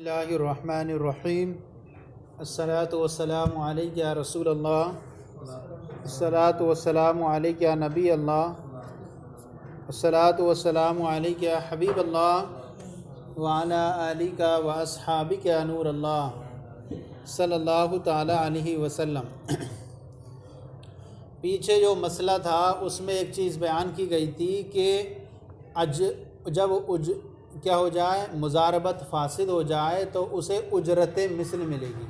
اللہ الرحمن الرحیم الصلاۃ والسلام علیک یا رسول اللہ، الصلاۃ والسلام علیک یا نبی اللہ، الصلاۃ والسلام علیک یا حبیب اللہ وعلی آلک و اصحابک یا نور اللہ صلی اللہ تعالی علیہ وسلم۔ پیچھے جو مسئلہ تھا اس میں ایک چیز بیان کی گئی تھی کہ جب کیا ہو جائے، مضاربت فاسد ہو جائے تو اسے اجرت مثل ملے گی،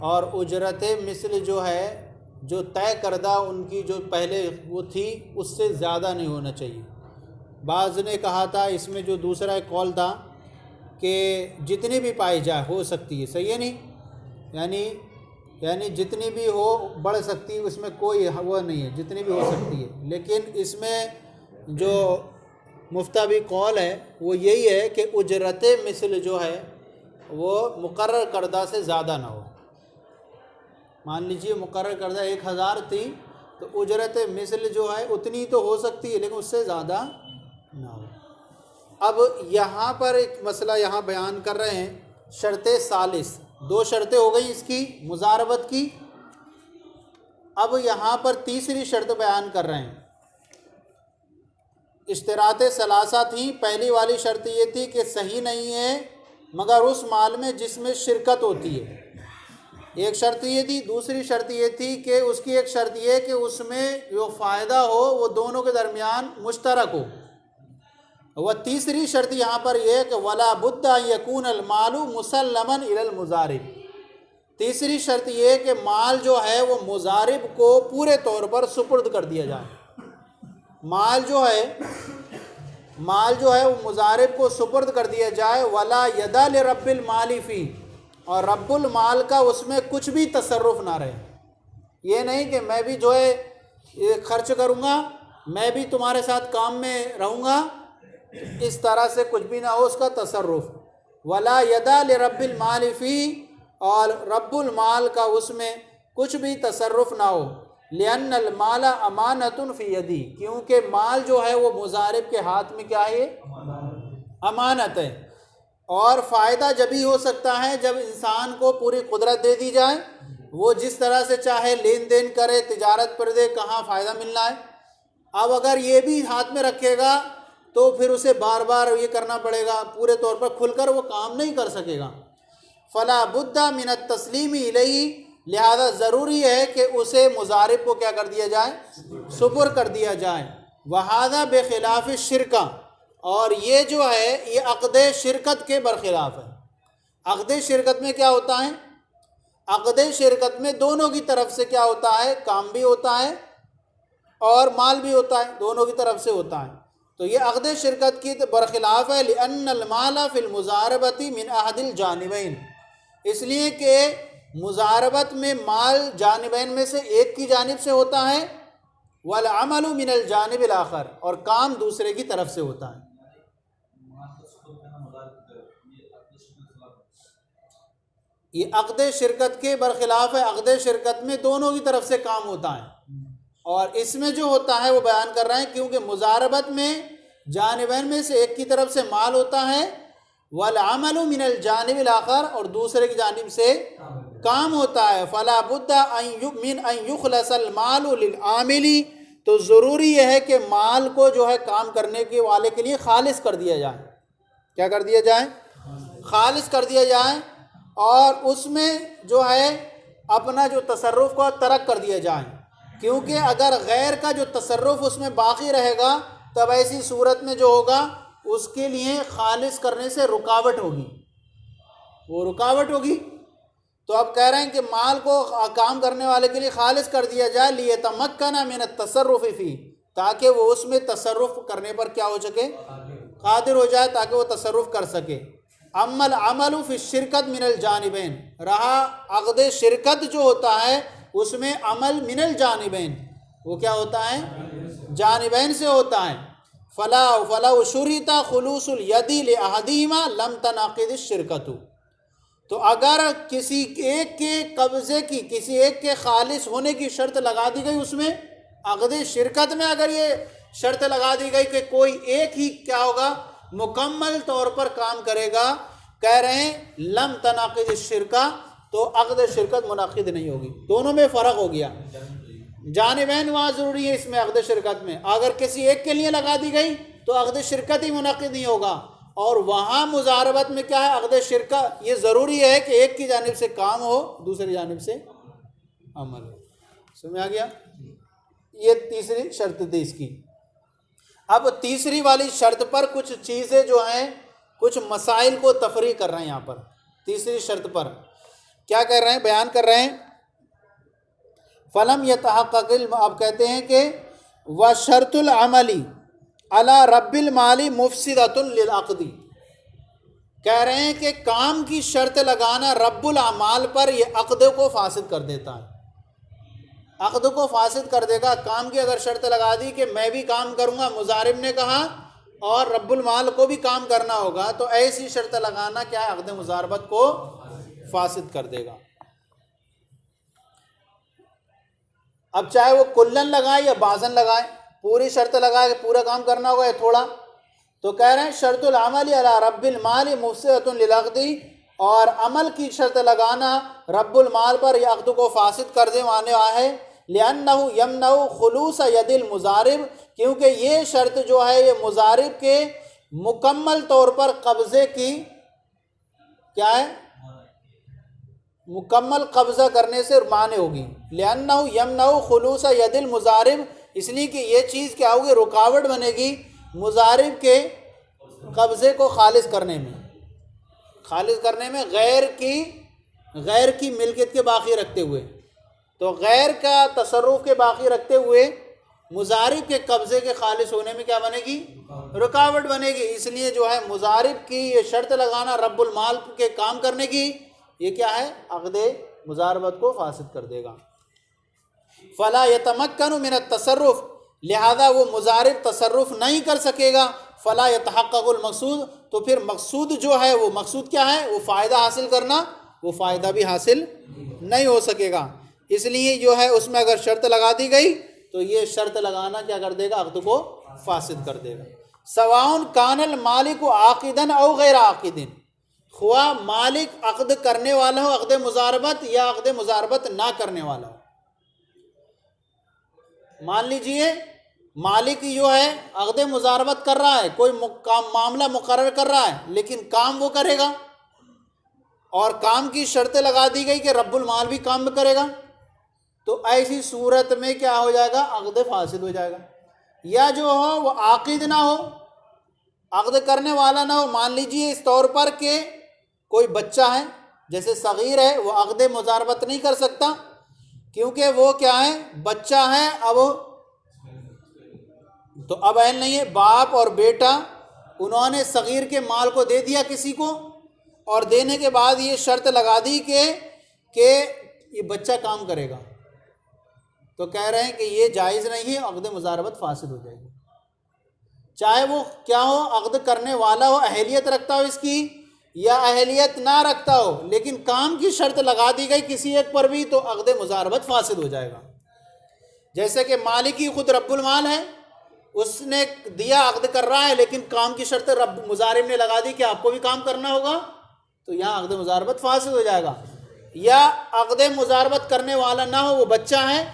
اور اجرت مثل جو ہے، جو طے کردہ ان کی جو پہلے وہ تھی اس سے زیادہ نہیں ہونا چاہیے۔ بعض نے کہا تھا اس میں جو دوسرا ایک قول تھا کہ جتنی بھی پائی جائے ہو سکتی ہے، صحیح ہے نہیں، یعنی جتنی بھی ہو بڑھ سکتی ہے، اس میں کوئی وہ نہیں ہے، جتنی بھی ہو سکتی ہے۔ لیکن اس میں جو مفتابی قول ہے وہ یہی ہے کہ اجرت مثل جو ہے وہ مقرر کردہ سے زیادہ نہ ہو۔ مان لیجیے مقرر کردہ 1000 تھی تو اجرت مثل جو ہے اتنی تو ہو سکتی ہے لیکن اس سے زیادہ نہ ہو۔ اب یہاں پر ایک مسئلہ یہاں بیان کر رہے ہیں، شرط ثالث، 2 شرطیں ہو گئی اس کی مضاربت کی۔ اب یہاں پر تیسری شرط بیان کر رہے ہیں۔ اشتراط ثلاثہ تھیں، پہلی والی شرط یہ تھی کہ صحیح نہیں ہے مگر اس مال میں جس میں شرکت ہوتی ہے، ایک شرط یہ تھی۔ دوسری شرط یہ تھی کہ اس کی ایک شرط یہ کہ اس میں جو فائدہ ہو وہ دونوں کے درمیان مشترک ہو۔ وہ تیسری شرط یہاں پر یہ کہ ولا بد ان یکون المال مسلما الی المضارب، تیسری شرط یہ کہ مال جو ہے وہ مضارب کو پورے طور پر سپرد کر دیا جائے۔ مال جو ہے وہ مضارب کو سپرد کر دیا جائے۔ ولا ید لرب المال فی، اور رب المال کا اس میں کچھ بھی تصرف نہ رہے۔ یہ نہیں کہ میں بھی جو ہے خرچ کروں گا، میں بھی تمہارے ساتھ کام میں رہوں گا، اس طرح سے کچھ بھی نہ ہو اس کا تصرف۔ ولا ید لرب المال فی، اور رب المال کا اس میں کچھ بھی تصرف نہ ہو۔ لأن المال امانۃ فی یدی، کیونکہ مال جو ہے وہ مضارب کے ہاتھ میں کیا ہے، امانت ہے۔ اور فائدہ جبھی ہو سکتا ہے جب انسان کو پوری قدرت دے دی جائے، وہ جس طرح سے چاہے لین دین کرے، تجارت پر دے، کہاں فائدہ ملنا ہے۔ اب اگر یہ بھی ہاتھ میں رکھے گا تو پھر اسے بار بار یہ کرنا پڑے گا، پورے طور پر کھل کر وہ کام نہیں کر سکے گا۔ فلا بد من التسلیم الیہ، لہذا ضروری ہے کہ اسے مضارب کو کیا کر دیا جائے، سپر کر دیا جائے۔ وہذا بخلاف الشرکہ، اور یہ جو ہے یہ عقد شرکت کے برخلاف ہے۔ عقد شرکت میں کیا ہوتا ہے، عقد شرکت میں دونوں کی طرف سے کیا ہوتا ہے، کام بھی ہوتا ہے اور مال بھی ہوتا ہے، دونوں کی طرف سے ہوتا ہے۔ تو یہ عقد شرکت کی برخلاف ہے۔ لأن المال فی المضاربۃ من احد الجانبین، اس لیے کہ مضاربت میں مال جانبین میں سے ایک کی جانب سے ہوتا ہے، والعمل من الجانب الاخر، اور کام دوسرے کی طرف سے ہوتا ہے۔ یہ عقد شرکت کے برخلاف ہے۔ عقد شرکت میں دونوں کی طرف سے کام ہوتا ہے، اور اس میں جو ہوتا ہے وہ بیان کر رہے ہیں کیونکہ مضاربت میں جانبین میں سے ایک کی طرف سے مال ہوتا ہے، والعمل من الجانب الاخر، اور دوسرے کی جانب سے کام ہوتا ہے۔ فلا بد من ان یخلص المال للعامل، تو ضروری یہ ہے کہ مال کو جو ہے کام کرنے کے والے کے لیے خالص کر دیا جائے۔ کیا کر دیا جائے، خالص کر دیا جائے، اور اس میں جو ہے اپنا جو تصرف کو ترک کر دیا جائے، کیونکہ اگر غیر کا جو تصرف اس میں باقی رہے گا تب ایسی صورت میں جو ہوگا اس کے لیے خالص کرنے سے رکاوٹ ہوگی، وہ رکاوٹ ہوگی۔ تو اب کہہ رہے ہیں کہ مال کو کام کرنے والے کے لیے خالص کر دیا جائے، لیتمکن من التصرف فی، تاکہ وہ اس میں تصرف کرنے پر کیا ہو سکے، قادر ہو جائے، تاکہ وہ تصرف کر سکے۔ اما العمل فی الشرکت من الجانبین، رہا عقد شرکت جو ہوتا ہے اس میں عمل من الجانبین، وہ کیا ہوتا ہے، جانبین سے ہوتا ہے۔ فلو شرط خلوص الید لاحدہما لم تنعقد الشرکۃ، تو اگر کسی ایک کے قبضے کی، کسی ایک کے خالص ہونے کی شرط لگا دی گئی، اس میں عقد شرکت میں اگر یہ شرط لگا دی گئی کہ کوئی ایک ہی کیا ہوگا، مکمل طور پر کام کرے گا، کہہ رہے ہیں لم تناقض الشرکہ، تو عقد شرکت منعقد نہیں ہوگی. دونوں میں فرق ہو گیا. جانبین وہاں ضروری ہے اس میں عقد شرکت میں، اگر کسی ایک کے لیے لگا دی گئی تو عقد شرکت ہی منعقد نہیں ہوگا. اور وہاں مضاربت میں کیا ہے، عقد شرکت یہ ضروری ہے کہ ایک کی جانب سے کام ہو، دوسری جانب سے عمل ہو. سمجھ آ گیا؟ یہ تیسری شرط تھی اس کی. اب تیسری والی شرط پر کچھ چیزیں جو ہیں، کچھ مسائل کو تفریح کر رہے ہیں یہاں پر. تیسری شرط پر کیا کر رہے ہیں، بیان کر رہے ہیں. فلم یتحقق اب کہتے ہیں کہ وشرط العملی علی رب المالی مفسدۃ للعقد. کہہ رہے ہیں کہ کام کی شرط لگانا رب الاعمال پر یہ عقد کو فاسد کر دیتا ہے. عقد کو فاسد کر دے گا. کام کی اگر شرط لگا دی کہ میں بھی کام کروں گا، مضارب نے کہا، اور رب المال کو بھی کام کرنا ہوگا، تو ایسی شرط لگانا کیا ہے، عقد مضاربت کو فاسد کر دے گا. اب چاہے وہ کلن لگائے یا بعضاً لگائے، پوری شرط لگائے کہ پورا کام کرنا ہوگا یا تھوڑا، تو کہہ رہے ہیں شرط العمل علی رب المال مفسدۃ للعقد، اور عمل کی شرط لگانا رب المال پر یہ عقد کو فاسد کر دے معنی ہے. لأنہ یمنع خلوص ید المضارب، کیونکہ یہ شرط جو ہے یہ مضارب کے مکمل طور پر قبضے کی کیا ہے، مکمل قبضہ کرنے سے مانع ہوگی. لأنہ یمنع خلوص ید المضارب، اس لیے کہ یہ چیز کیا ہوگی، رکاوٹ بنے گی مضارب کے قبضے کو خالص کرنے میں، غیر کی ملکیت کے باقی رکھتے ہوئے. تو غیر کا تصرف کے باقی رکھتے ہوئے مضارب کے قبضے کے خالص ہونے میں کیا بنے گی، رکاوٹ بنے گی. اس لیے جو ہے مضارب کی یہ شرط لگانا رب المال کے کام کرنے کی، یہ کیا ہے، عقد مضاربت کو فاسد کر دے گا. فلا یتمکن من التصرف، لہذا وہ مضارب تصرف نہیں کر سکے گا. فلا یتحقق المقصود، تو پھر مقصود جو ہے، وہ مقصود کیا ہے، وہ فائدہ حاصل کرنا، وہ فائدہ بھی حاصل نہیں ہو سکے گا. اس لیے جو ہے اس میں اگر شرط لگا دی گئی تو یہ شرط لگانا کیا کر دے گا، عقد کو فاسد کر دے گا. سواء کان المالک عاقدا او غیر عاقد، خواہ مالک عقد کرنے والا ہو عقد مضاربت یا عقد مضاربت نہ کرنے والا ہو. مان لیجئے مالک جو ہے عقد مضاربت کر رہا ہے، کوئی معاملہ مقرر کر رہا ہے، لیکن کام وہ کرے گا، اور کام کی شرط لگا دی گئی کہ رب المال بھی کام کرے گا، تو ایسی صورت میں کیا ہو جائے گا، عقد فاسد ہو جائے گا. یا جو ہو وہ عاقد نہ ہو، عقد کرنے والا نہ ہو. مان لیجئے اس طور پر کہ کوئی بچہ ہے، جیسے صغیر ہے، وہ عقد مضاربت نہیں کر سکتا کیونکہ وہ کیا ہے، بچہ ہے، اب تو اب اہل نہیں ہے. باپ اور بیٹا انہوں نے صغیر کے مال کو دے دیا کسی کو، اور دینے کے بعد یہ شرط لگا دی کہ یہ بچہ کام کرے گا، تو کہہ رہے ہیں کہ یہ جائز نہیں ہے، عقد مضاربت فاسد ہو جائے گی. چاہے وہ کیا ہو، عقد کرنے والا ہو، اہلیت رکھتا ہو اس کی یا اہلیت نہ رکھتا ہو، لیکن کام کی شرط لگا دی گئی کسی ایک پر بھی، تو عقد مضاربت فاسد ہو جائے گا. جیسے کہ مالک ہی خود رب المال ہے، اس نے دیا، عقد کر رہا ہے، لیکن کام کی شرط مضارب نے لگا دی کہ آپ کو بھی کام کرنا ہوگا، تو یہاں عقد مضاربت فاسد ہو جائے گا. یا عقد مضاربت کرنے والا نہ ہو، وہ بچہ ہے،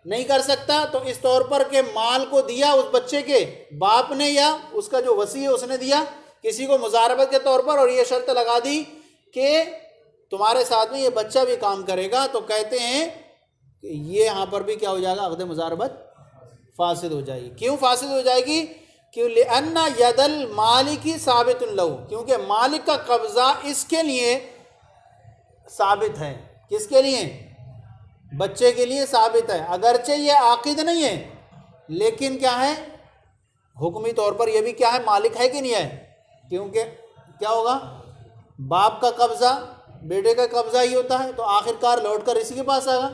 نہیں کر سکتا، تو اس طور پر کہ مال کو دیا اس بچے کے باپ نے یا اس کا جو وصی ہے اس نے دیا کسی کو مضاربت کے طور پر، اور یہ شرط لگا دی کہ تمہارے ساتھ میں یہ بچہ بھی کام کرے گا، تو کہتے ہیں کہ یہ یہاں پر بھی کیا ہو جائے گا، عقد مضاربت فاسد ہو جائے گی. کیوں فاسد ہو جائے گی؟ کیوں؟ لأن ید المالک ثابت لہ، کیونکہ مالک کا قبضہ اس کے لیے ثابت ہے. کس کے لیے؟ بچے کے لیے ثابت ہے. اگرچہ یہ عاقد نہیں ہے، لیکن کیا ہے، حکمی طور پر یہ بھی کیا ہے، مالک ہے کہ نہیں ہے. کیونکہ کیا ہوگا، باپ کا قبضہ بیٹے کا قبضہ ہی ہوتا ہے، تو آخرکار لوٹ کر اسی کے پاس آئے گا،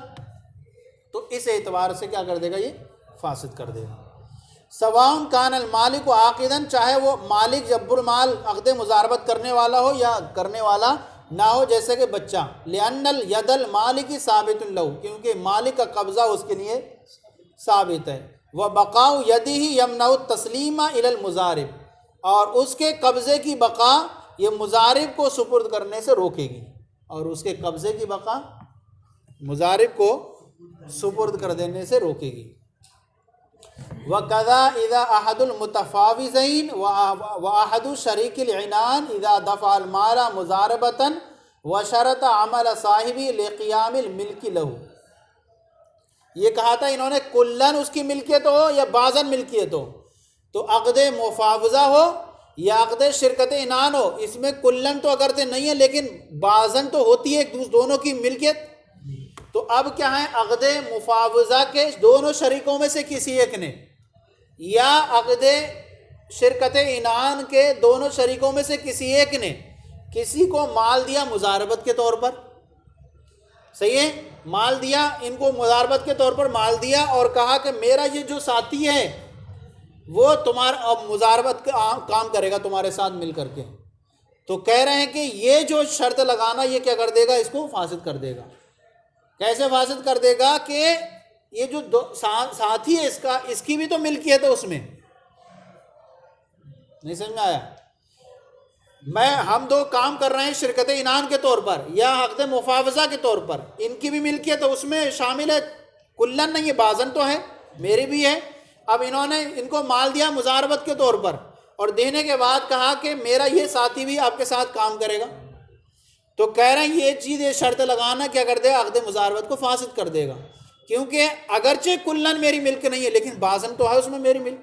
تو اس اعتبار سے کیا کر دے گا، یہ فاسد کر دے گا. سواء کان المالک عاقدا، چاہے وہ مالک جب المال عقد مضاربت کرنے والا ہو یا کرنے والا نہ ہو، جیسے کہ بچہ. لأن الید المالک ثابت لہ، کیونکہ مالک کا قبضہ اس کے لیے ثابت ہے. وبقاء یدہ یمنع التسلیم الی المضارب، اور اس کے قبضے کی بقا یہ مضارب کو سپرد کرنے سے روکے گی، اور اس کے قبضے کی بقا مضارب کو سپرد کر دینے سے روکے گی۔ وَكَذَا إِذَا أَحَدُ الْمُتَفَاوِضَيْنِ وَأَحَدُ شَرِيكِ الْعِنَانِ إِذَا دَفَعَ الْمَالَ مُضَارَبَةً وَشَرَطَ عَمَلَ صَاحِبِهِ لِقِيَامِ الْمِلْكِ لَهُ۔ یہ کہا تھا انہوں نے کلن اس کی ملکیت ہو یا بعضاً ملکیت ہو، تو عقد مفاوضہ ہو یا عقد شرکت عنان ہو، اس میں کلن تو اگرچہ نہیں ہے لیکن بعضاً تو ہوتی ہے دونوں کی ملکیت۔ تو اب کیا ہے، عقد مفاوضہ کے دونوں شریکوں میں سے کسی ایک نے یا عقد شرکت عنان کے دونوں شریکوں میں سے کسی ایک نے کسی کو مال دیا مضاربت کے طور پر، صحیح ہے، مال دیا، ان کو مضاربت کے طور پر مال دیا اور کہا کہ میرا یہ جو ساتھی ہے وہ تمہارا اب مضاربت کا کام کرے گا تمہارے ساتھ مل کر کے۔ تو کہہ رہے ہیں کہ یہ جو شرط لگانا یہ کیا کر دے گا، اس کو فاسد کر دے گا۔ کیسے فاسد کر دے گا کہ یہ جو ساتھی ہے اس کی بھی تو ملکیت ہے، اس میں نہیں سمجھ میں آیا؟ ہم دو کام کر رہے ہیں شرکت عنان کے طور پر یا عقد مفاوضہ کے طور پر، ان کی بھی ملکیت ہے، اس میں شامل ہے، کلن نہیں ہے، بعضاً تو ہے، میری بھی ہے۔ اب انہوں نے ان کو مال دیا مضاربت کے طور پر اور دینے کے بعد کہا کہ میرا یہ ساتھی بھی آپ کے ساتھ کام کرے گا، تو کہہ رہے ہیں یہ چیز، یہ شرط لگانا کیا کر دے گا، عقد مضاربت کو فاسد کر دے گا، کیونکہ اگرچہ کلن میری ملک نہیں ہے لیکن بعضاً تو ہے اس میں میری ملک۔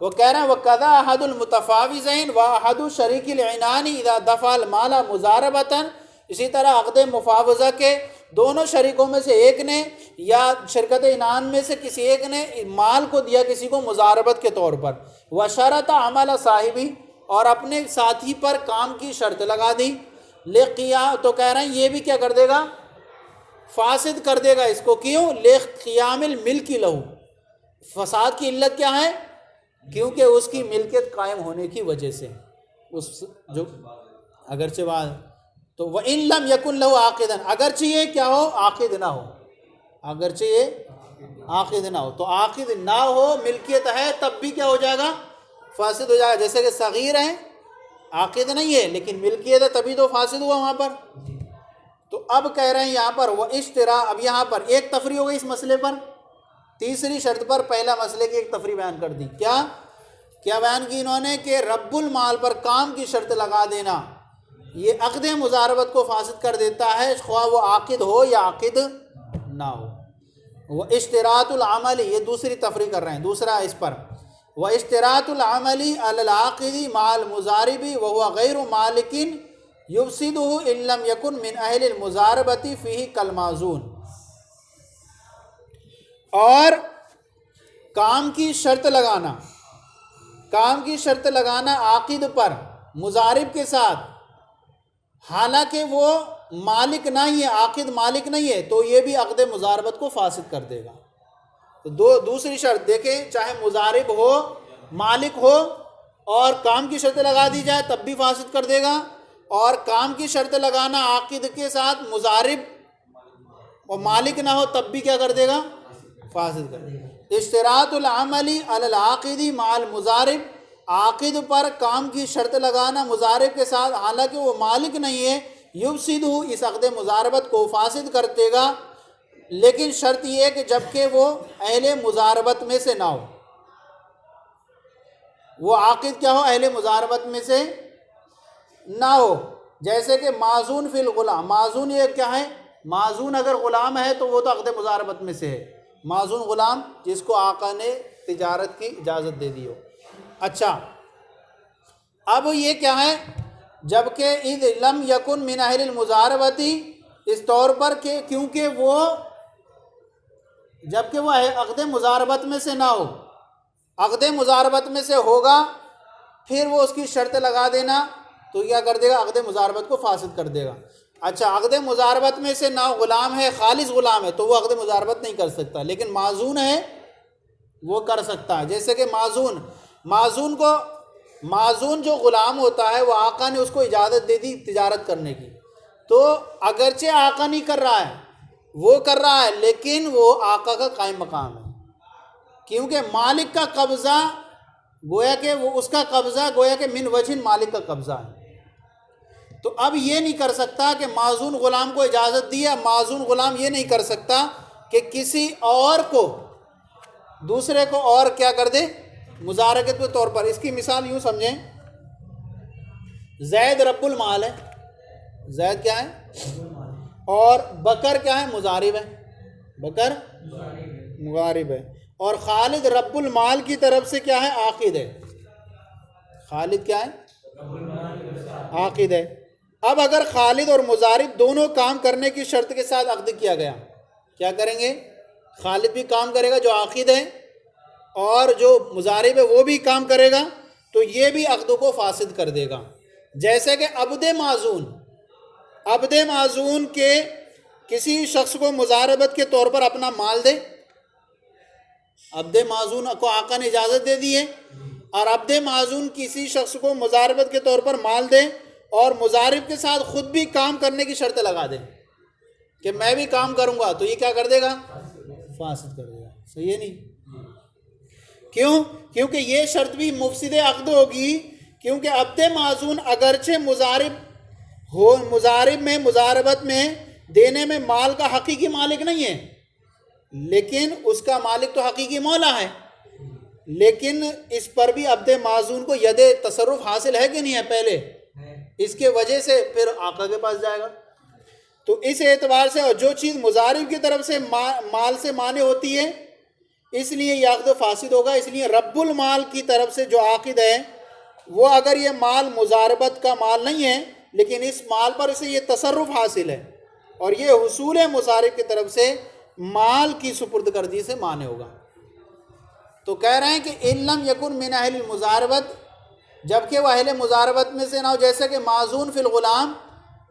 وہ کہہ رہے ہیں وَقَذَا أَحَدُ الْمُتَفَاوِضَيْنِ وَأَحَدُ شَرِيكِ الْعِنَانِ إِذَا دَفَعَ الْمَالَ مُضَارَبَةً، اسی طرح عقد مفاوضہ کے دونوں شریکوں میں سے ایک نے یا شرکت عنان میں سے کسی ایک نے مال کو دیا کسی کو مضاربت کے طور پر، وَشَرَطَ عَمَلَ صَاحِبِهِ، اور اپنے ساتھی پر کام کی شرط لگا دی، تو کہہ رہے ہیں یہ بھی کیا کر دے گا، فاسد کر دے گا اس کو۔ کیوں؟ لِقِيَامِ الْمِلْكِ لَهُ، فساد کی علت کیا ہے، کیونکہ اس کی ملکیت قائم ہونے کی وجہ سے، اس جو اگرچہ بعد تو وَإِن لَمْ يَكُنْ لَهُ عَاقِدًا، اگرچہ یہ کیا ہو، عاقد نہ ہو، اگرچہ یہ عاقد نہ ہو، تو عاقد نہ ہو، ملکیت ہے تب بھی کیا ہو جائے گا، فاسد ہو جائے گا۔ جیسے کہ صغیر ہے، عاقد نہیں ہے لیکن ملکیت ہے، تبھی تو فاسد ہوا وہاں پر۔ تو اب کہہ رہے ہیں یہاں پر وہ اشترا، اب یہاں پر ایک تفریح ہو گئی اس مسئلے پر، تیسری شرط پر پہلا مسئلے کی ایک تفریح بیان کر دی۔ کیا بیان کی انہوں نے کہ رب المال پر کام کی شرط لگا دینا یہ عقد مضاربت کو فاسد کر دیتا ہے، خواہ وہ عاقد ہو یا عاقد نہ ہو۔ وہ اشتراط العمل، یہ دوسری تفریح کر رہے ہیں، دوسرا اس پر وہ اشتراط العمل علی العاقد مع المضارب وهو غیر مالک یفسدہ ان لم یکن من اہل المضاربۃ فیہ کالمعزون، اور کام کی شرط لگانا عاقد پر مضارب کے ساتھ، حالانکہ وہ مالک نہیں ہے، عاقد مالک نہیں ہے، تو یہ بھی عقد مضاربت کو فاسد کر دے گا۔ تو دوسری شرط دیکھیں، چاہے مضارب ہو مالک ہو اور کام کی شرط لگا دی جائے تب بھی فاسد کر دے گا، اور کام کی شرط لگانا عاقد کے ساتھ مضارب اور مالک نہ ہو تب بھی کیا کر دے گا، فاسد کر دے گا۔ اشتراط العمل علی العاقد مع المضارب، عاقد پر کام کی شرط لگانا مضارب کے ساتھ حالانکہ وہ مالک نہیں ہے، یفسدہ، اس عقد مضاربت کو فاسد کر دے گا، لیکن شرط یہ ہے کہ جبکہ وہ اہل مضاربت میں سے نہ ہو، وہ عاقد کیا ہو، اہل مضاربت میں سے نہ ہو۔ جیسے کہ معزون فی الغلام، معزون یہ کیا ہے، معزون اگر غلام ہے تو وہ تو عقد مضاربت میں سے ہے، معزون غلام جس کو آقا نے تجارت کی اجازت دے دی ہو۔ اچھا، اب یہ کیا ہے، جبکہ اذ لم یکن من اہل المضاربۃ، اس طور پر کہ کیونکہ وہ جبکہ وہ عقد مضاربت میں سے نہ ہو، عقد مضاربت میں سے ہوگا پھر وہ اس کی شرط لگا دینا تو کیا کر دے گا، عقد مضاربت کو فاسد کر دے گا۔ اچھا، عقد مضاربت میں سے نہ غلام ہے، خالص غلام ہے تو وہ عقد مضاربت نہیں کر سکتا، لیکن معزون ہے وہ کر سکتا ہے۔ جیسے کہ معزون جو غلام ہوتا ہے وہ آقا نے اس کو اجازت دے دی تجارت کرنے کی، تو اگرچہ آقا نہیں کر رہا ہے، وہ کر رہا ہے، لیکن وہ آقا کا قائم مقام ہے، کیونکہ مالک کا قبضہ گویا کہ وہ اس کا قبضہ گویا کہ من وجہ مالک کا قبضہ ہے۔ تو اب یہ نہیں کر سکتا کہ معزون غلام کو اجازت دی ہے، معزون غلام یہ نہیں کر سکتا کہ کسی اور کو، دوسرے کو اور کیا کر دے مزارکت کے طور پر۔ اس کی مثال یوں سمجھیں، زید رب المال ہے، زید کیا ہے، اور بکر کیا ہے، مضارب ہے، بکر مضارب ہے، اور خالد رب المال کی طرف سے کیا ہے، عاقد ہے، خالد کیا ہے، عاقد ہے۔ اب اگر خالد اور مضارب دونوں کام کرنے کی شرط کے ساتھ عقد کیا گیا، کیا کریں گے، خالد بھی کام کرے گا جو عاقد ہے، اور جو مضارب ہے وہ بھی کام کرے گا، تو یہ بھی عقد کو فاسد کر دے گا۔ جیسے کہ عبد معزون کے کسی شخص کو مضاربت کے طور پر اپنا مال دے، عبد معزون کو آقا نے اجازت دے دی ہے، اور عبد معزون کسی شخص کو مضاربت کے طور پر مال دے اور مضارب کے ساتھ خود بھی کام کرنے کی شرط لگا دے کہ میں بھی کام کروں گا، تو یہ کیا کر دے گا، فاسد کر دے گا۔ صحیح ہے نہیں؟ کیوں؟ کیونکہ یہ شرط بھی مفسد عقد ہوگی، کیونکہ عبد معزون اگرچہ مضارب میں مضاربت میں دینے میں مال کا حقیقی مالک نہیں ہے، لیکن اس کا مالک تو حقیقی مولا ہے، لیکن اس پر بھی عبد معزون کو ید تصرف حاصل ہے کہ نہیں ہے پہلے، اس کے وجہ سے پھر آقا کے پاس جائے گا۔ تو اس اعتبار سے، اور جو چیز مضارب کی طرف سے مال سے مانع ہوتی ہے، اس لیے یہ عقد فاسد ہوگا۔ اس لیے رب المال کی طرف سے جو عاقد ہے، وہ اگر یہ مال مضاربت کا مال نہیں ہے، لیکن اس مال پر اسے یہ تصرف حاصل ہے، اور یہ حصول مضارب کی طرف سے مال کی سپرد کردی سے مانع ہوگا۔ تو کہہ رہے ہیں کہ ان لم یکن من اہل المضاربت، جبکہ وہ اہل مضاربت میں سے نہ ہو، جیسے کہ معزون فی الغلام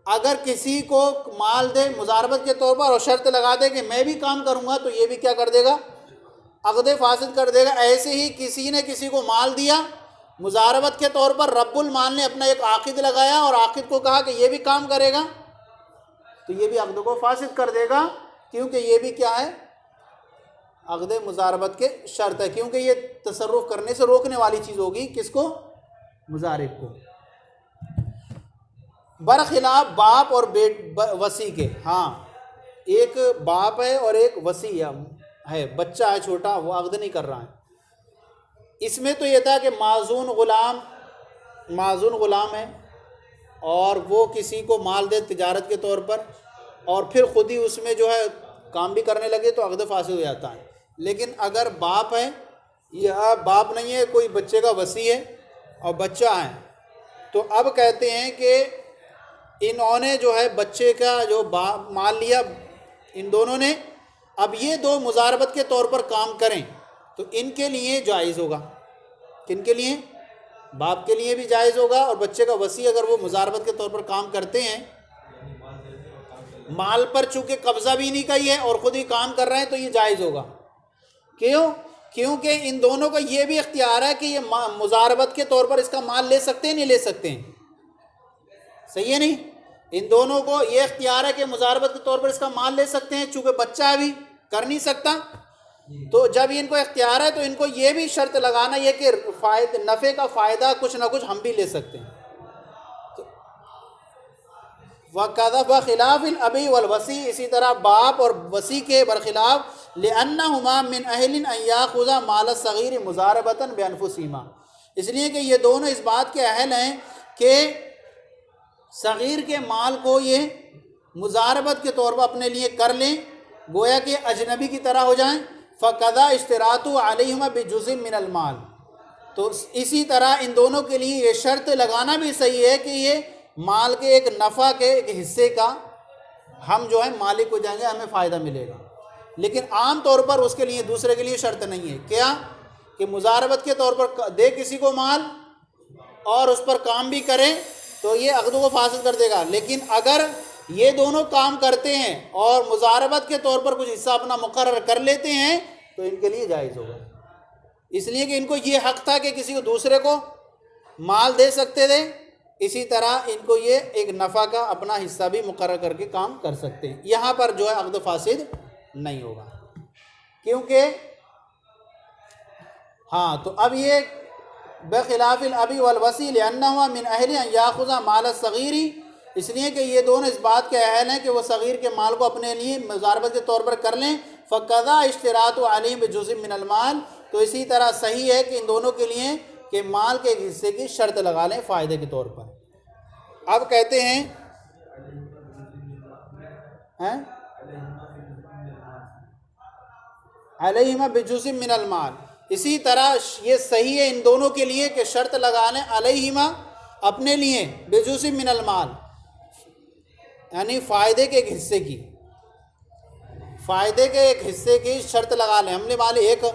اگر کسی کو مال دے مضاربت کے طور پر اور شرط لگا دے کہ میں بھی کام کروں گا، تو یہ بھی کیا کر دے گا، عقد فاسد کر دے گا۔ ایسے ہی کسی نے کسی کو مال دیا مضاربت کے طور پر، رب المال نے اپنا ایک عاقد لگایا اور عاقد کو کہا کہ یہ بھی کام کرے گا، تو یہ بھی عقد کو فاسد کر دے گا، کیونکہ یہ بھی کیا ہے، عقد مضاربت کے شرط ہے، کیونکہ یہ تصرف کرنے سے روکنے والی چیز ہوگی، کس کو، مضارب کو۔ برخلاف باپ اور وصی کے، ہاں ایک باپ ہے اور ایک وصی ہے، بچہ ہے چھوٹا، وہ عقد نہیں کر رہا ہے، اس میں تو یہ تھا کہ معزون غلام ہے اور وہ کسی کو مال دے تجارت کے طور پر، اور پھر خود ہی اس میں جو ہے کام بھی کرنے لگے، تو عقد فاسد ہو جاتا ہے۔ لیکن اگر باپ ہے یا باپ نہیں ہے، کوئی بچے کا وصی ہے اور بچہ ہے، تو اب کہتے ہیں کہ انہوں نے جو ہے بچے کا جو مال لیا، ان دونوں نے، اب یہ دو مضاربت کے طور پر کام کریں تو ان کے لیے جائز ہوگا۔ کن کے لیے؟ باپ کے لیے بھی جائز ہوگا، اور بچے کا وصی اگر وہ مضاربت کے طور پر کام کرتے ہیں، مال پر چونکہ قبضہ بھی نہیں کہی ہے اور خود ہی کام کر رہے ہیں، تو یہ جائز ہوگا۔ کیوں؟ کیونکہ ان دونوں کا یہ بھی اختیار ہے کہ یہ مضاربت کے طور پر اس کا مال لے سکتے ہیں، نہیں لے سکتے ہیں، صحیح ہے نہیں؟ ان دونوں کو یہ اختیار ہے کہ مضاربت کے طور پر اس کا مال لے سکتے ہیں، چونکہ بچہ ابھی کر نہیں سکتا، تو جب ان کو اختیار ہے تو ان کو یہ بھی شرط لگانا یہ کہ نفع کا فائدہ کچھ نہ کچھ ہم بھی لے سکتے ہیں۔ وَكَذَا بَخِلَافِ الْأَبِي وَالْوَصِي، اسی طرح باپ اور وصی کے برخلاف، لِأَنَّهُمَا مِنْ أَهْلٍ أَنْ يَأْخُذَ مَالَ الصَّغِيرِ مُضَارَبَةً بِأَنفُسِهِمَا، اس لیے کہ یہ دونوں اس بات کے اہل ہیں کہ صغیر کے مال کو یہ مضاربت کے طور پر اپنے لیے کر لیں، گویا کہ اجنبی کی طرح ہو جائیں۔ فَقَضَا اشْتِرَاطُ عَلَيْهِمَا بِجُزْءٍ مِّنَ الْمَالِ، تو اسی طرح ان دونوں کے لیے یہ شرط لگانا بھی صحیح ہے کہ یہ مال کے ایک نفع کے ایک حصے کا ہم جو ہے مالک ہو جائیں گے، ہمیں فائدہ ملے گا، لیکن عام طور پر اس کے لیے دوسرے کے لیے شرط نہیں ہے۔ کیا کہ مضاربت کے طور پر دے کسی کو مال اور اس پر کام بھی کرے، تو یہ عقد کو فاسد کر دے گا۔ لیکن اگر یہ دونوں کام کرتے ہیں اور مضاربت کے طور پر کچھ حصہ اپنا مقرر کر لیتے ہیں، تو ان کے لیے جائز ہوگا، اس لیے کہ ان کو یہ حق تھا کہ کسی کو دوسرے کو مال دے سکتے تھے، اسی طرح ان کو یہ ایک نفع کا اپنا حصہ بھی مقرر کر کے کام کر سکتے ہیں۔ یہاں پر جو ہے عقد فاسد نہیں ہوگا، کیونکہ ہاں تو اب یہ بخلاف الابی والوصی لأنہما من اہل ان یاخذ مال الصغیر، اس لیے کہ یہ دونوں اس بات کے اہل ہیں کہ وہ صغیر کے مال کو اپنے لیے مضاربت کے طور پر کر لیں۔ فقضا اشتراط علیہم بجزء من المال، تو اسی طرح صحیح ہے کہ ان دونوں کے لیے کہ مال کے ایک حصے کی شرط لگا لیں فائدے کے طور پر۔ اب کہتے ہیں علیہما بجزء من المال، اسی طرح یہ صحیح ہے ان دونوں کے لیے کہ شرط لگا لیں علیہما اپنے لیے بجزء من المال، یعنی فائدے کے ایک حصے کی، فائدے کے ایک حصے کی شرط لگا لیں۔ ہم نے مان لی ایک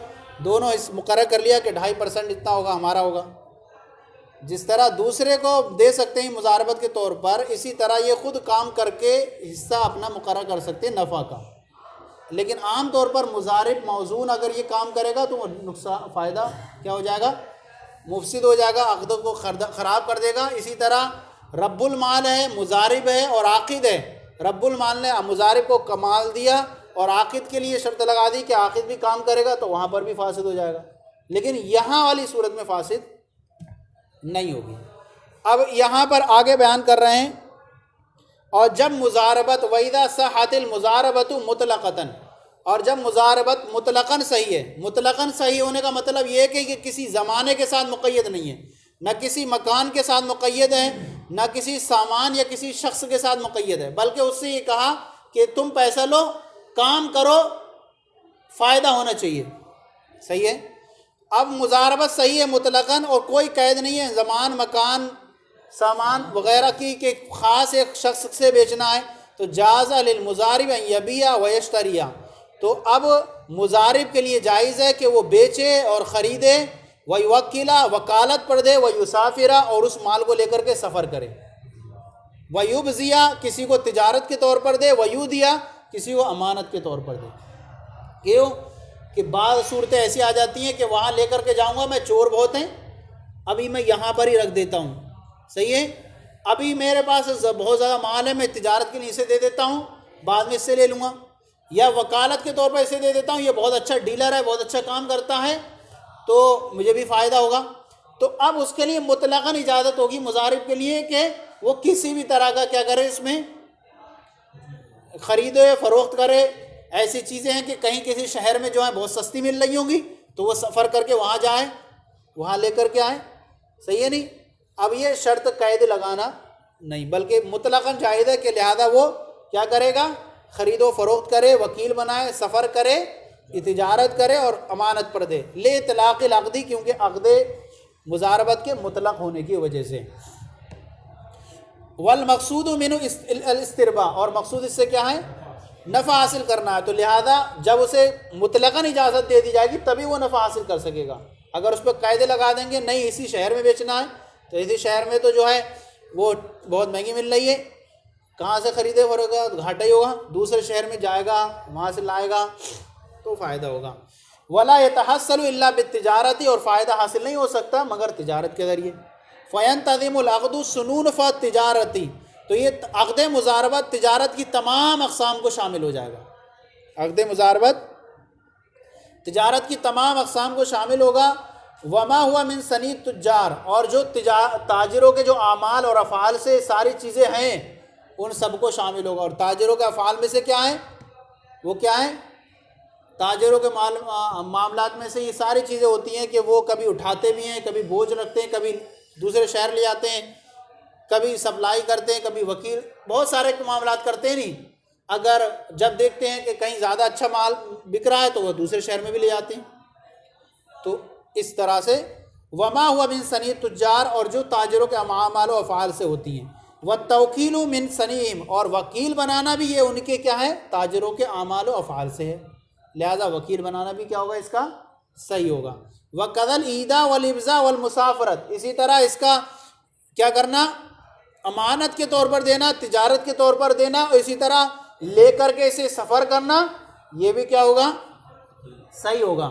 دونوں مقرر کر لیا کہ 2.5% اتنا ہوگا ہمارا ہوگا، جس طرح دوسرے کو دے سکتے ہیں مضاربت کے طور پر، اسی طرح یہ خود کام کر کے حصہ اپنا مقرر کر سکتے ہیں نفع کا۔ لیکن عام طور پر مضارب موزون اگر یہ کام کرے گا تو نقصان فائدہ کیا ہو جائے گا، مفسد ہو جائے گا، عقد کو خراب کر دے گا۔ اسی طرح رب المال ہے، مضارب ہے اور عاقد ہے۔ رب المال نے مضارب کو کمال دیا اور عاقد کے لیے شرط لگا دی کہ عاقد بھی کام کرے گا، تو وہاں پر بھی فاسد ہو جائے گا، لیکن یہاں والی صورت میں فاسد نہیں ہوگی۔ اب یہاں پر آگے بیان کر رہے ہیں، اور جب مضاربت وَإِذَا صَحَّتِ الْمُضَارَبَةُ مُطْلَقَةً، اور جب مضاربت مطلقاً صحیح ہے، مطلقاً صحیح ہونے کا مطلب یہ ہے کہ یہ کسی زمانے کے ساتھ مقید نہیں ہے، نہ کسی مکان کے ساتھ مقید ہے، نہ کسی سامان یا کسی شخص کے ساتھ مقید ہے، بلکہ اس سے یہ کہا کہ تم پیسہ لو، کام کرو، فائدہ ہونا چاہیے۔ صحیح ہے۔ اب مضاربت صحیح ہے مطلقاً، اور کوئی قید نہیں ہے زمان، مکان، سامان وغیرہ کی کہ خاص ایک شخص سے بیچنا ہے، تو جاز للمضارب ان یبیع ویشتری، تو اب مضارب کے لیے جائز ہے کہ وہ بیچے اور خریدے، ویوکل وکالت پر دے، ویسافر اور اس مال کو لے کر کے سفر کرے، ویبذی کسی کو تجارت کے طور پر دے، ویودی کسی کو امانت کے طور پر دے۔ کیوں کہ بعض صورتیں ایسی آ جاتی ہیں کہ وہاں لے کر کے جاؤں گا میں، چور بہت ہیں، ابھی میں یہاں پر ہی رکھ دیتا ہوں، صحیح ہے، ابھی میرے پاس بہت زیادہ مال ہے، میں تجارت کے لیے اسے دے دیتا ہوں، بعد میں اس سے لے لوں گا، یا وکالت کے طور پر اسے دے دیتا ہوں، یہ بہت اچھا ڈیلر ہے، بہت اچھا کام کرتا ہے، تو مجھے بھی فائدہ ہوگا۔ تو اب اس کے لیے مطلقاً اجازت ہوگی مضارب کے لیے کہ وہ کسی بھی طرح کا کیا کرے، اس میں خریدے فروخت کرے۔ ایسی چیزیں ہیں کہ کہیں کسی شہر میں جو ہے بہت سستی مل رہی ہوں گی، تو وہ سفر کر کے وہاں جائے، وہاں لے کر کے آئے، صحیح ہے نہیں۔ اب یہ شرط قید لگانا نہیں، بلکہ مطلقاً جائز ہے کہ لہذا وہ کیا کرے گا، خرید و فروخت کرے، وکیل بنائے، سفر کرے، تجارت کرے اور امانت پر دے، لے اطلاق العقدی، کیونکہ عقد مضاربت کے مطلق ہونے کی وجہ سے۔ والمقصود منہ الاسترباء، اور مقصود اس سے کیا ہے، نفع حاصل کرنا ہے، تو لہذا جب اسے مطلقاً اجازت دے دی جائے گی تبھی وہ نفع حاصل کر سکے گا۔ اگر اس پہ قاعدے لگا دیں گے نہیں اسی شہر میں بیچنا ہے، تو اسی شہر میں تو جو ہے وہ بہت مہنگی مل رہی ہے، کہاں سے خریدے ہوگا، گھاٹا ہی ہوگا، دوسرے شہر میں جائے گا، وہاں سے لائے گا تو فائدہ ہوگا۔ ولا يتحصل الا بالتجارت، اور فائدہ حاصل نہیں ہو سکتا مگر تجارت کے ذریعے۔ فینتظم العقد السنون فالتجارتی، تو یہ عقد مضاربت تجارت کی تمام اقسام کو شامل ہو جائے گا۔ عقد مضاربت تجارت کی تمام اقسام کو شامل ہوگا۔ وما ہوا من صنیع التجار، اور جو تاجروں کے جو اعمال اور افعال سے ساری چیزیں ہیں ان سب کو شامل ہوگا۔ اور تاجروں کے افعال میں سے کیا ہیں، وہ کیا ہیں، تاجروں کے معاملات میں سے یہ ساری چیزیں ہوتی ہیں کہ وہ کبھی اٹھاتے بھی ہیں، کبھی بوجھ رکھتے ہیں، کبھی دوسرے شہر لے جاتے ہیں، کبھی سپلائی کرتے ہیں، کبھی وکیل، بہت سارے معاملات کرتے ہیں نہیں۔ اگر جب دیکھتے ہیں کہ کہیں زیادہ اچھا مال بک رہا ہے تو وہ دوسرے شہر میں بھی لے جاتے ہیں۔ تو اس طرح سے وما ہوا من صنیع التجار، اور جو تاجروں کے اعمال و افعال سے ہوتی ہیں۔ والتوکیل من صنیعہم، اور وکیل بنانا بھی یہ ان کے کیا ہے، تاجروں کے اعمال و افعال سے ہے، لہذا وکیل بنانا بھی کیا ہوگا، اس کا صحیح ہوگا۔ وقضى الایداع والابزاء والمسافرت، اسی طرح اس کا کیا کرنا، امانت کے طور پر دینا، تجارت کے طور پر دینا، اور اسی طرح لے کر کے اسے سفر کرنا، یہ بھی کیا ہوگا، صحیح ہوگا۔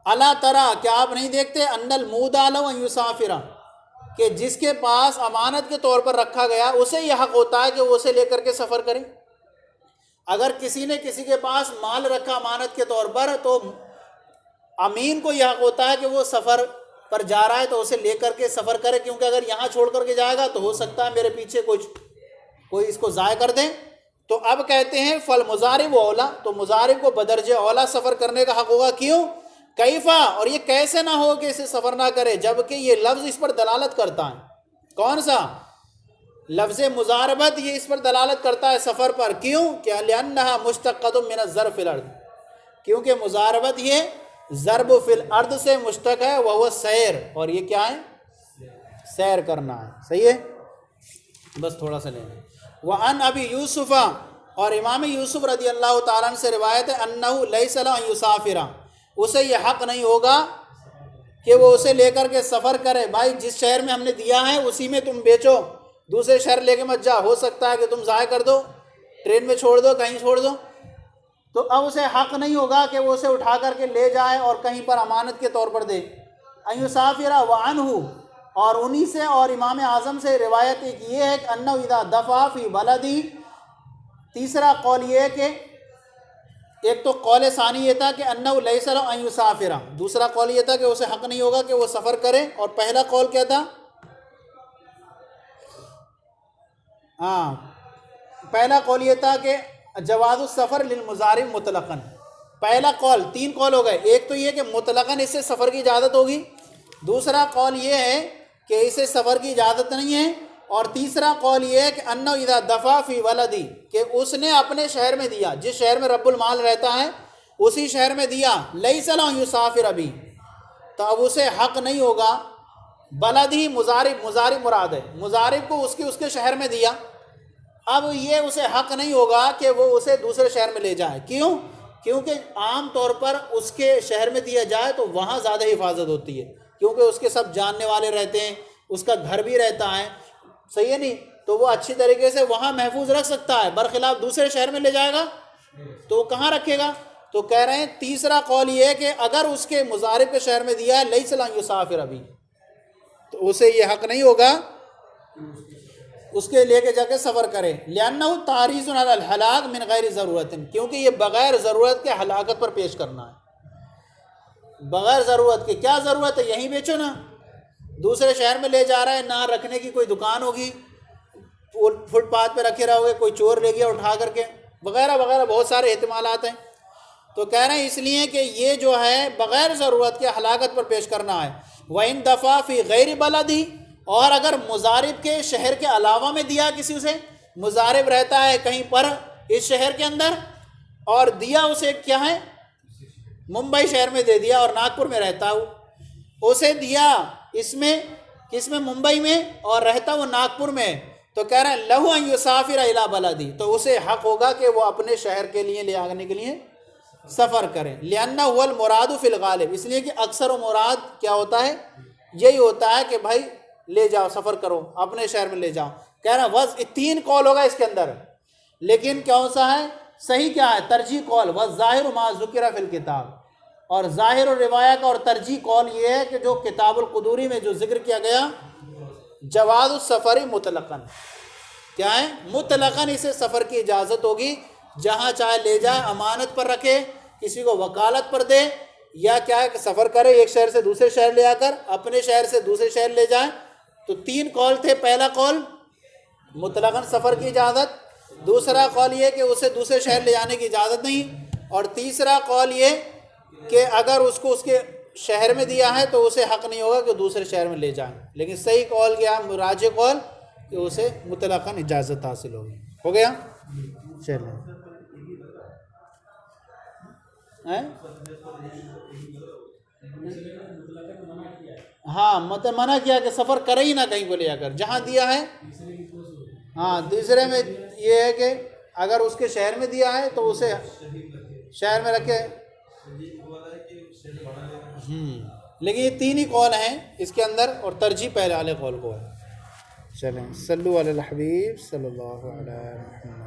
الا ترى، کیا آپ نہیں دیکھتے، ان المودع له ان يسافر، کہ جس کے پاس امانت کے طور پر رکھا گیا اسے یہ حق ہوتا ہے کہ وہ اسے لے کر کے سفر کرے۔ اگر کسی نے کسی کے پاس مال رکھا امانت کے طور پر تو امین کو یہ حق ہوتا ہے کہ وہ سفر پر جا رہا ہے تو اسے لے کر کے سفر کرے، کیونکہ اگر یہاں چھوڑ کر کے جائے گا تو ہو سکتا ہے میرے پیچھے کوئی اس کو ضائع کر دے۔ تو اب کہتے ہیں فالمضارب اولا، تو مضارب کو بدرجہ اولا سفر کرنے کا حق ہوگا۔ کیوں؟ کیفا، اور یہ کیسے نہ ہو کہ اسے سفر نہ کرے، جبکہ یہ لفظ اس پر دلالت کرتا ہے۔ کون سا لفظ مضاربت؟ یہ اس پر دلالت کرتا ہے سفر پر۔ کیوں؟ کہ لأنها مشتقۃ من الضرب فی الارض، کیونکہ مضاربت یہ ضرب فی الارض سے مشتق ہے، وہو سیر، اور یہ کیا ہے؟ سیر کرنا ہے۔ صحیح ہے، بس تھوڑا سا لے لیں۔ وعن ابی یوسف، اور امام یوسف رضی اللہ تعالیٰ عنہ سے روایت ہے، انہ لیس له ان یسافر، اسے یہ حق نہیں ہوگا کہ وہ اسے لے کر کے سفر کرے۔ بھائی جس شہر میں ہم نے دیا ہے اسی میں تم بیچو، دوسرے شہر لے کے مت جا، ہو سکتا ہے کہ تم ضائع کر دو، ٹرین میں چھوڑ دو، کہیں چھوڑ دو۔ تو اب اسے حق نہیں ہوگا کہ وہ اسے اٹھا کر کے لے جائے اور کہیں پر امانت کے طور پر دے۔ ان یسافر وعنہ، اور انہی سے اور امام اعظم سے روایت ایک یہ ہے کہ انہ اذا دفع فی بلدی، تیسرا قول یہ ہے کہ ایک تو قول ثانی یہ تھا کہ انہ لیس له ان یسافر، دوسرا قول یہ تھا کہ اسے حق نہیں ہوگا کہ وہ سفر کرے، اور پہلا قول کیا تھا؟ پہلا قول یہ تھا کہ جواز السفر للمضارب مطلقاً۔ پہلا قول، تین قول ہو گئے، ایک تو یہ کہ مطلقاً اس سے سفر کی اجازت ہوگی، دوسرا قول یہ ہے کہ اسے سفر کی اجازت نہیں ہے، اور تیسرا قول یہ ہے کہ انہ اذا دفع فی ولدی، کہ اس نے اپنے شہر میں دیا، جس شہر میں رب المال رہتا ہے اسی شہر میں دیا، لیس له ان یسافر ابھی، تو اب اسے حق نہیں ہوگا۔ بلدی مضارب مراد ہے، مضارب کو اس کے شہر میں دیا، اب یہ اسے حق نہیں ہوگا کہ وہ اسے دوسرے شہر میں لے جائے۔ کیوں؟ کیونکہ عام طور پر اس کے شہر میں دیا جائے تو وہاں زیادہ حفاظت ہوتی ہے، کیونکہ اس کے سب جاننے والے رہتے ہیں، اس کا گھر بھی رہتا ہے، صحیح ہے نہیں؟ تو وہ اچھی طریقے سے وہاں محفوظ رکھ سکتا ہے، برخلاف دوسرے شہر میں لے جائے گا تو وہ کہاں رکھے گا؟ تو کہہ رہے ہیں تیسرا قول یہ ہے کہ اگر اس کے مضارب کے شہر میں دیا ہے لیس له ان یسافر ابھی، تو اسے یہ حق نہیں ہوگا اس کے لے کے جا کے سفر کرے۔ لأنہ تعریض علی الہلاک من غیر ضرورت، کیونکہ یہ بغیر ضرورت کے ہلاکت پر پیش کرنا ہے۔ بغیر ضرورت کے، کیا ضرورت ہے؟ یہیں بیچو نا، دوسرے شہر میں لے جا رہا ہے، نہ رکھنے کی کوئی دکان ہوگی، فٹ پاتھ پہ رکھے رہو گے، کوئی چور لے گیا اٹھا کر کے، وغیرہ وغیرہ، بہت سارے احتمالات ہیں۔ تو کہہ رہے ہیں اس لیے کہ یہ جو ہے بغیر ضرورت کے ہلاکت پر پیش کرنا ہے۔ وَإِن دَفَعَ فِي غَيْرِ بَلَدِهِ، اور اگر مضارب کے شہر کے علاوہ میں دیا کسی سے، مضارب رہتا ہے کہیں پر اس شہر کے اندر اور دیا اسے کیا ہے ممبئی شہر میں دے دیا، اور ناگپور میں رہتا ہو، اسے دیا اس میں کس میں؟ ممبئی میں، اور رہتا وہ ناگپور میں، تو کہہ رہے ہیں لہو ان یسافر الی بلدی، تو اسے حق ہوگا کہ وہ اپنے شہر کے لیے لے آنے کے لیے سفر کریں۔ لأنہ هو المراد فی الغالب، اس لیے کہ اکثر و مراد کیا ہوتا ہے؟ یہی ہوتا ہے کہ بھائی لے جاؤ، سفر کرو، اپنے شہر میں لے جاؤ۔ کہہ رہے ہیں بس تین قول ہوگا اس کے اندر، لیکن کون سا ہے صحیح؟ کیا ہے؟ ترجیح قول، والظاہر ما ذکر فی الکتاب، اور ظاہر الروایہ کا اور ترجیح قول یہ ہے کہ جو کتاب القدوری میں جو ذکر کیا گیا، جواز السفر مطلقاً، کیا ہے؟ مطلقاً اسے سفر کی اجازت ہوگی، جہاں چاہے لے جائے، امانت پر رکھے، کسی کو وکالت پر دے، یا کیا ہے کہ سفر کرے ایک شہر سے دوسرے شہر لے آ کر، اپنے شہر سے دوسرے شہر لے جائے۔ تو تین قول تھے، پہلا قول مطلقاً سفر کی اجازت، دوسرا قول یہ کہ اسے دوسرے شہر لے جانے کی اجازت نہیں، اور تیسرا قول یہ کہ اگر اس کو اس کے شہر میں دیا ہے تو اسے حق نہیں ہوگا کہ دوسرے شہر میں لے جائیں۔ لیکن صحیح قول کیا؟ راجح قول کہ اسے مطلقاً اجازت حاصل ہوگی۔ ہو گیا؟ چلیں، ہاں مطلب منع کیا کہ سفر کرے ہی نہ کہیں کو لے جا کر، جہاں دیا ہے۔ ہاں تیسرے میں یہ ہے کہ اگر اس کے شہر میں دیا ہے تو اسے شہر میں رکھے۔ لیکن یہ تین ہی قول ہیں اس کے اندر، اور ترجیح پہلے والے قول کو ہے۔ چلیں، صلو علی الحبیب صلی اللہ علیہ وسلم۔